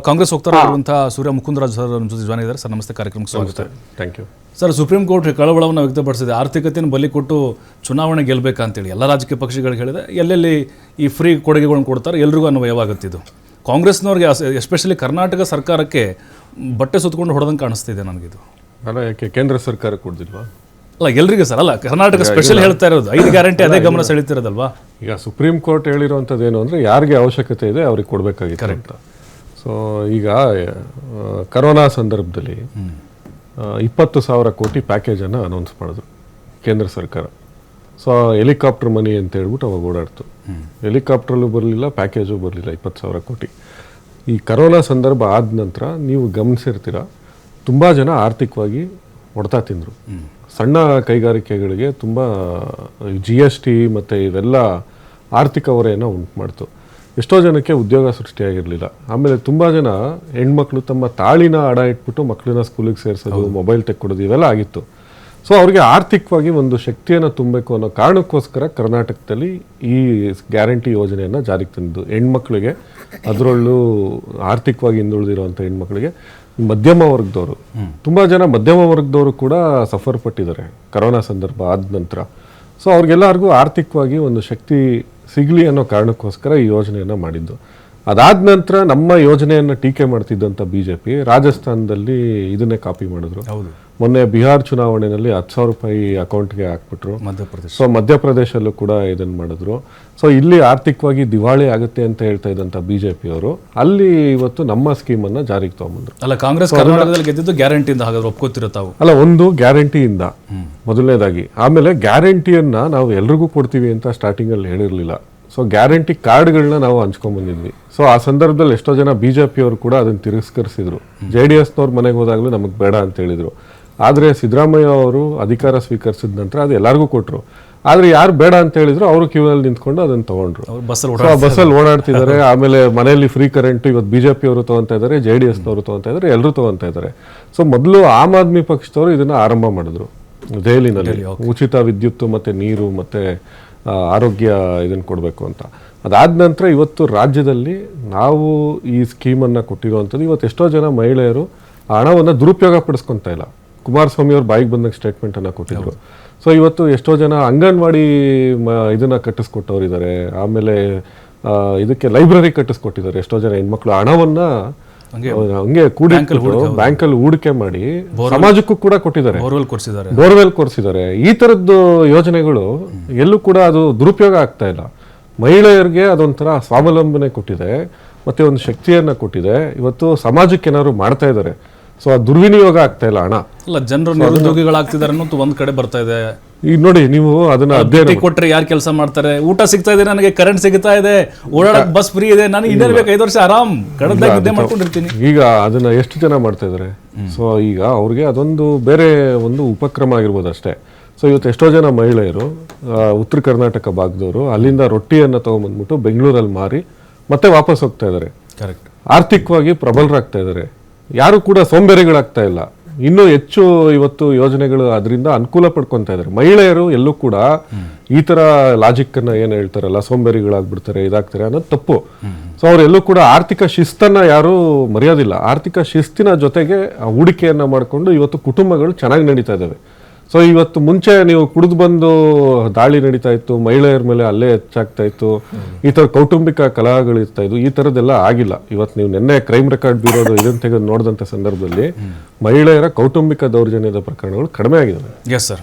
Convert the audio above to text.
ಕಾಂಗ್ರೆಸ್ ಹೋಗ್ತಾ ಇರುವಂತಹ ಸೂರ್ಯ ಮುಕುಂದರಾಜ್ ಸರ್ ನಮ್ಮ ಜೊತೆ ಜಾಯ್ನ್ ಇದ್ದಾರೆ. ಸರ್ ನಮಸ್ತೆ, ಕಾರ್ಯಕ್ರಮಕ್ಕೆ ಸ್ವಾಗತ. Thank you sir. Supreme court ಕಳವಳವನ್ನು ವ್ಯಕ್ತಪಡಿಸಿದೆ, ಆರ್ಥಿಕತೆಯನ್ನು ಬಲಿ ಕೊಟ್ಟು ಚುನಾವಣೆ ಗೆಲ್ಲಬೇಕಂತೇಳಿ ಎಲ್ಲ ರಾಜಕೀಯ ಪಕ್ಷಗಳಿಗೆ ಹೇಳಿದೆ. ಎಲ್ಲೆಲ್ಲಿ ಈ ಫ್ರೀ ಕೊಡುಗೆಗಳನ್ನು ಕೊಡ್ತಾರೆ ಎಲ್ರಿಗೂ ಅನ್ವಯವಾಗುತ್ತಿದ್ದು, ಕಾಂಗ್ರೆಸ್ನವ್ರಿಗೆ ಎಸ್ಪೆಷಲಿ ಕರ್ನಾಟಕ ಸರ್ಕಾರಕ್ಕೆ ಬಟ್ಟೆ ಸುತ್ತಕೊಂಡು ಹೊಡೆದಂಗೆ ಕಾಣಿಸ್ತಿದೆ ನನಗಿದು. ಅಲ್ಲ, ಯಾಕೆ ಕೇಂದ್ರ ಸರ್ಕಾರ ಕೊಡ್ದಿಲ್ವಾ? ಅಲ್ಲ, ಎಲ್ರಿಗೂ ಸರ್, ಅಲ್ಲ ಕರ್ನಾಟಕ ಸ್ಪೆಷಲ್ ಹೇಳ್ತಾ ಇರೋದು 5 ಗ್ಯಾರಂಟಿ ಅದೇ ಗಮನ ಸೆಳೀತಿರೋದಲ್ವಾ? ಈಗ ಸುಪ್ರೀಂ ಕೋರ್ಟ್ ಹೇಳಿರುವಂಥದ್ದು ಏನು ಅಂದರೆ, ಯಾರಿಗೆ ಅವಶ್ಯಕತೆ ಇದೆ ಅವ್ರಿಗೆ ಕೊಡಬೇಕಾಗಿತ್ತು ಅಂತ. ಸೊ ಈಗ ಕರೋನಾ ಸಂದರ್ಭದಲ್ಲಿ 20,000 ಕೋಟಿ ಪ್ಯಾಕೇಜನ್ನು ಅನೌನ್ಸ್ ಮಾಡಿದ್ರು ಕೇಂದ್ರ ಸರ್ಕಾರ. ಸೊ ಹೆಲಿಕಾಪ್ಟರ್ ಮನಿ ಅಂತ ಹೇಳ್ಬಿಟ್ಟು ಅವಾಗ ಓಡಾಡ್ತು. ಹೆಲಿಕಾಪ್ಟ್ರಲ್ಲೂ ಬರಲಿಲ್ಲ, ಪ್ಯಾಕೇಜು ಬರಲಿಲ್ಲ, 20,000 ಕೋಟಿ. ಈ ಕರೋನಾ ಸಂದರ್ಭ ಆದ ನಂತರ ನೀವು ಗಮನಿಸಿರ್ತೀರ, ತುಂಬ ಜನ ಆರ್ಥಿಕವಾಗಿ ಹೊಡೆತ ತಿಂದರು. ಸಣ್ಣ ಕೈಗಾರಿಕೆಗಳಿಗೆ ತುಂಬ GST ಮತ್ತು ಇವೆಲ್ಲ ಆರ್ಥಿಕ ಹೊರೆಯನ್ನು ಉಂಟು ಮಾಡ್ತು. ಎಷ್ಟೋ ಜನಕ್ಕೆ ಉದ್ಯೋಗ ಸೃಷ್ಟಿಯಾಗಿರಲಿಲ್ಲ. ಆಮೇಲೆ ತುಂಬ ಜನ ಹೆಣ್ಮಕ್ಳು ತಮ್ಮ ತಾಳಿನ ಅಡ ಇಟ್ಬಿಟ್ಟು ಮಕ್ಕಳನ್ನ ಸ್ಕೂಲಿಗೆ ಸೇರಿಸೋದು, ಮೊಬೈಲ್ ತೆಕ್ಕೊಡೋದು, ಇವೆಲ್ಲ ಆಗಿತ್ತು. ಸೊ ಅವ್ರಿಗೆ ಆರ್ಥಿಕವಾಗಿ ಒಂದು ಶಕ್ತಿಯನ್ನು ತುಂಬಬೇಕು ಅನ್ನೋ ಕಾರಣಕ್ಕೋಸ್ಕರ ಕರ್ನಾಟಕದಲ್ಲಿ ಈ ಗ್ಯಾರಂಟಿ ಯೋಜನೆಯನ್ನು ಜಾರಿಗೆ ತಂದಿದ್ದು. ಹೆಣ್ಮಕ್ಳಿಗೆ, ಅದರಲ್ಲೂ ಆರ್ಥಿಕವಾಗಿ ಹಿಂದುಳಿದಿರುವಂಥ ಹೆಣ್ಮಕ್ಳಿಗೆ, ಮಧ್ಯಮ ವರ್ಗದವರು, ತುಂಬ ಜನ ಮಧ್ಯಮ ವರ್ಗದವರು ಕೂಡ ಸಫರ್ ಪಟ್ಟಿದ್ದಾರೆ ಕರೋನಾ ಸಂದರ್ಭ ಆದ ನಂತರ. ಸೊ ಅವ್ರಿಗೆಲ್ಲರಿಗೂ ಆರ್ಥಿಕವಾಗಿ ಒಂದು ಶಕ್ತಿ ಸಿಗಲಿ ಅನ್ನೋ ಕಾರಣಕ್ಕೋಸ್ಕರ ಈ ಯೋಜನೆಯನ್ನು ಮಾಡಿದ್ದು. ಅದಾದ ನಂತರ ನಮ್ಮ ಯೋಜನೆಯನ್ನು ಟೀಕೆ ಮಾಡ್ತಿದ್ದಂಥ BJP ರಾಜಸ್ಥಾನದಲ್ಲಿ ಇದನ್ನೇ ಕಾಪಿ ಮಾಡಿದ್ರು. ಮೊನ್ನೆ ಬಿಹಾರ್ ಚುನಾವಣೆಯಲ್ಲಿ 10,000 ರೂಪಾಯಿ ಅಕೌಂಟ್ಗೆ ಹಾಕ್ಬಿಟ್ರು. ಸೊ ಮಧ್ಯಪ್ರದೇಶಲ್ಲೂ ಕೂಡ ಇದನ್ನು ಮಾಡಿದ್ರು. ಸೊ ಇಲ್ಲಿ ಆರ್ಥಿಕವಾಗಿ ದಿವಾಳಿ ಆಗುತ್ತೆ ಅಂತ ಹೇಳ್ತಾ ಇದ್ದಂಥ BJP ಅವರು ಅಲ್ಲಿ ಇವತ್ತು ನಮ್ಮ ಸ್ಕೀಮನ್ನು ಜಾರಿಗೆ ತಗೊಂಡ್ಬಂದ್ರು. ಅಲ್ಲ, ಕಾಂಗ್ರೆಸ್ ಕರ್ನಾಟಕದಲ್ಲಿ ಗೆದ್ದಿದ್ದು ಗ್ಯಾರಂಟಿಯಿಂದ, ಹಾಗಾದ್ರೆ ಒಪ್ಕೋತಿರೋ ತಾವು? ಅಲ್ಲ, ಒಂದು ಗ್ಯಾರಂಟಿಯಿಂದ ಮೊದಲನೇದಾಗಿ. ಆಮೇಲೆ ಗ್ಯಾರಂಟಿಯನ್ನ ನಾವು ಎಲ್ರಿಗೂ ಕೊಡ್ತೀವಿ ಅಂತ ಸ್ಟಾರ್ಟಿಂಗಲ್ಲಿ ಹೇಳಿರಲಿಲ್ಲ. ಸೊ ಗ್ಯಾರಂಟಿ ಕಾರ್ಡ್ಗಳನ್ನ ನಾವು ಹಂಚ್ಕೊಂಡ್ಬಂದಿದ್ವಿ. ಸೊ ಆ ಸಂದರ್ಭದಲ್ಲಿ ಎಷ್ಟೋ ಜನ BJP ಅವರು ಕೂಡ ಅದನ್ನು ತಿರಸ್ಕರಿಸಿದ್ರು. JDSನವ್ರ ಮನೆಗೆ ಹೋದಾಗಲೂ ನಮಗೆ ಬೇಡ ಅಂತ ಹೇಳಿದರು. ಆದರೆ ಸಿದ್ದರಾಮಯ್ಯ ಅವರು ಅಧಿಕಾರ ಸ್ವೀಕರಿಸಿದ ನಂತರ ಅದು ಎಲ್ಲರಿಗೂ ಕೊಟ್ಟರು. ಆದರೆ ಯಾರು ಬೇಡ ಅಂತ ಹೇಳಿದ್ರು ಅವರು ಕ್ಯೂನಲ್ಲಿ ನಿಂತ್ಕೊಂಡು ಅದನ್ನು ತೊಗೊಂಡ್ರು. ಬಸ್ಸಲ್ಲಿ ಓಡಾಡ್ತಿದ್ದಾರೆ. ಆಮೇಲೆ ಮನೆಯಲ್ಲಿ ಫ್ರೀ ಕರೆಂಟ್ ಇವತ್ತು BJP ಅವರು ತೊಗೊತಾ ಇದ್ದಾರೆ, JDSನವರು ತೊಗೊತಾ ಇದ್ದಾರೆ, ಎಲ್ಲರೂ ತೊಗೊತಾ ಇದ್ದಾರೆ. ಸೊ ಮೊದಲು ಆಮ್ ಆದ್ಮಿ ಪಕ್ಷದವರು ಇದನ್ನು ಆರಂಭ ಮಾಡಿದ್ರು ದೆಹಲಿನಲ್ಲಿ, ಉಚಿತ ವಿದ್ಯುತ್ ಮತ್ತು ನೀರು ಮತ್ತು ಆರೋಗ್ಯ ಇದನ್ನು ಕೊಡಬೇಕು ಅಂತ. ಅದಾದ ನಂತರ ಇವತ್ತು ರಾಜ್ಯದಲ್ಲಿ ನಾವು ಈ ಸ್ಕೀಮನ್ನು ಕೊಟ್ಟಿರುವಂಥದ್ದು, ಇವತ್ತು ಎಷ್ಟೋ ಜನ ಮಹಿಳೆಯರು ಆ ಹಣವನ್ನು ದುರುಪಯೋಗ ಪಡಿಸ್ಕೊತಾ ಇಲ್ಲ. ಕುಮಾರಸ್ವಾಮಿ ಅವ್ರು ಬಾಯಿಗೆ ಬಂದಾಗ ಸ್ಟೇಟ್ಮೆಂಟನ್ನು ಕೊಟ್ಟಿದ್ರು. ಸೊ ಇವತ್ತು ಎಷ್ಟೋ ಜನ ಅಂಗನವಾಡಿ ಇದನ್ನು ಕಟ್ಟಿಸ್ಕೊಟ್ಟವ್ರಿದ್ದಾರೆ. ಆಮೇಲೆ ಇದಕ್ಕೆ ಲೈಬ್ರರಿ ಕಟ್ಟಿಸ್ಕೊಟ್ಟಿದ್ದಾರೆ. ಎಷ್ಟೋ ಜನ ಹೆಣ್ಮಕ್ಳು ಹಣವನ್ನು ಹಂಗೆ ಬ್ಯಾಂಕಲ್ಲಿ ಹೂಡಿಕೆ ಮಾಡಿ ಸಮಾಜಕ್ಕೂ ಕೂಡ ಕೊಟ್ಟಿದ್ದಾರೆ, ಬೋರ್ವೆಲ್ ಕೊರ್ಸಿದ್ದಾರೆ. ಈ ತರದ್ದು ಯೋಜನೆಗಳು ಎಲ್ಲೂ ಕೂಡ ಅದು ದುರುಪಯೋಗ ಆಗ್ತಾ ಇಲ್ಲ. ಮಹಿಳೆಯರಿಗೆ ಅದೊಂಥರ ಸ್ವಾವಲಂಬನೆ ಕೊಟ್ಟಿದೆ, ಮತ್ತೆ ಒಂದು ಶಕ್ತಿಯನ್ನ ಕೊಟ್ಟಿದೆ. ಇವತ್ತು ಸಮಾಜಕ್ಕೆ ಏನಾದ್ರು ಮಾಡ್ತಾ ಇದ್ದಾರೆ. ಸೊ ಆ ದುರ್ವಿನಿಯೋಗ ಆಗ್ತಾ ಇಲ್ಲ ಹಣ. ಅಲ್ಲ, ಜನರು ನಿರುದ್ಯೋಗಿಗಳಾಗ್ತಿದ್ದಾರೆ ಅನ್ನೋದು ಒಂದ್ ಕಡೆ ಬರ್ತಾ ಇದೆ. ಈಗ ನೋಡಿ, ನೀವು ಅದನ್ನ ಅಧ್ಯಯನ ಕೊಟ್ರೆ ಯಾರು ಕೆಲಸ ಮಾಡ್ತಾರೆ? ಊಟ ಸಿಗ್ತಾ ಇದೆ, ನನಗೆ ಕರೆಂಟ್ ಸಿಗ್ತಾ ಇದೆ, ಓಡಾಡಕ್ ಬಸ್ ಫ್ರೀ ಇದೆ, ನಾನು ಇನ್ನೇನು ಬೇಕು 5 ವರ್ಷ ಆರಾಮ್ ಕಡದಾಗಿ ಮಾಡ್ಕೊಂಡಿರ್ತೀನಿ. ಈಗ ಅದನ್ನ ಎಷ್ಟು ಜನ ಮಾಡ್ತಾ ಇದಾರೆ? ಸೊ ಈಗ ಅವ್ರಿಗೆ ಅದೊಂದು ಬೇರೆ ಒಂದು ಉಪಕ್ರಮ ಆಗಿರ್ಬೋದು ಅಷ್ಟೇ. ಸೊ ಇವತ್ತು ಎಷ್ಟೋ ಜನ ಮಹಿಳೆಯರು ಉತ್ತರ ಕರ್ನಾಟಕ ಭಾಗದವರು ಅಲ್ಲಿಂದ ರೊಟ್ಟಿಯನ್ನು ತಗೊಂಡ್ಬಂದ್ಬಿಟ್ಟು ಬೆಂಗಳೂರಲ್ಲಿ ಮಾರಿ ಮತ್ತೆ ವಾಪಸ್ ಹೋಗ್ತಾ ಇದ್ದಾರೆ. ಕರೆಕ್ಟ್. ಆರ್ಥಿಕವಾಗಿ ಪ್ರಬಲರಾಗ್ತಾ ಇದ್ದಾರೆ. ಯಾರು ಕೂಡ ಸೋಂಬೇರಿಗಳಾಗ್ತಾ ಇಲ್ಲ. ಇನ್ನೂ ಹೆಚ್ಚು ಇವತ್ತು ಯೋಜನೆಗಳು ಅದರಿಂದ ಅನುಕೂಲ ಪಡ್ಕೊತಾ ಇದ್ದಾರೆ. ಮಹಿಳೆಯರು ಎಲ್ಲೂ ಕೂಡ ಈ ತರ ಲಾಜಿಕ್ ಅನ್ನ ಏನ್ ಹೇಳ್ತಾರಲ್ಲ, ಸೋಂಬೇರಿಗಳಾಗ್ಬಿಡ್ತಾರೆ, ಇದಾಗ್ತಾರೆ ಅನ್ನೋದು ತಪ್ಪು. ಸೊ ಅವರೆಲ್ಲೂ ಕೂಡ ಆರ್ಥಿಕ ಶಿಸ್ತನ್ನ ಯಾರು ಮರೆಯೋದಿಲ್ಲ. ಆರ್ಥಿಕ ಶಿಸ್ತಿನ ಜೊತೆಗೆ ಹೂಡಿಕೆಯನ್ನ ಮಾಡಿಕೊಂಡು ಇವತ್ತು ಕುಟುಂಬಗಳು ಚೆನ್ನಾಗಿ ನಡೀತಾ ಇದ್ದಾವೆ. ಸೊ ಇವತ್ತು ಮುಂಚೆ ನೀವು ಕುಡಿದು ಬಂದು ದಾಳಿ ನಡೀತಾ ಇತ್ತು, ಮಹಿಳೆಯರ ಮೇಲೆ ಅಲ್ಲೇ ಹೆಚ್ಚಾಗ್ತಾ ಇತ್ತು, ಈ ತರ ಕೌಟುಂಬಿಕ ಕಲಹಗಳಿರ್ತಾ ಇದ್ವು. ಈ ತರದ್ದೆಲ್ಲ ಆಗಿಲ್ಲ. ಇವತ್ತು ನೀವು ನಿನ್ನೆ ಕ್ರೈಮ್ ರೆಕಾರ್ಡ್ ಬ್ಯೂರೋದು ಇದನ್ನು ತೆಗೆದು ನೋಡಿದಂಥ ಸಂದರ್ಭದಲ್ಲಿ ಮಹಿಳೆಯರ ಕೌಟುಂಬಿಕ ದೌರ್ಜನ್ಯದ ಪ್ರಕರಣಗಳು ಕಡಿಮೆ ಆಗಿದ್ದಾವೆ. Yes sir.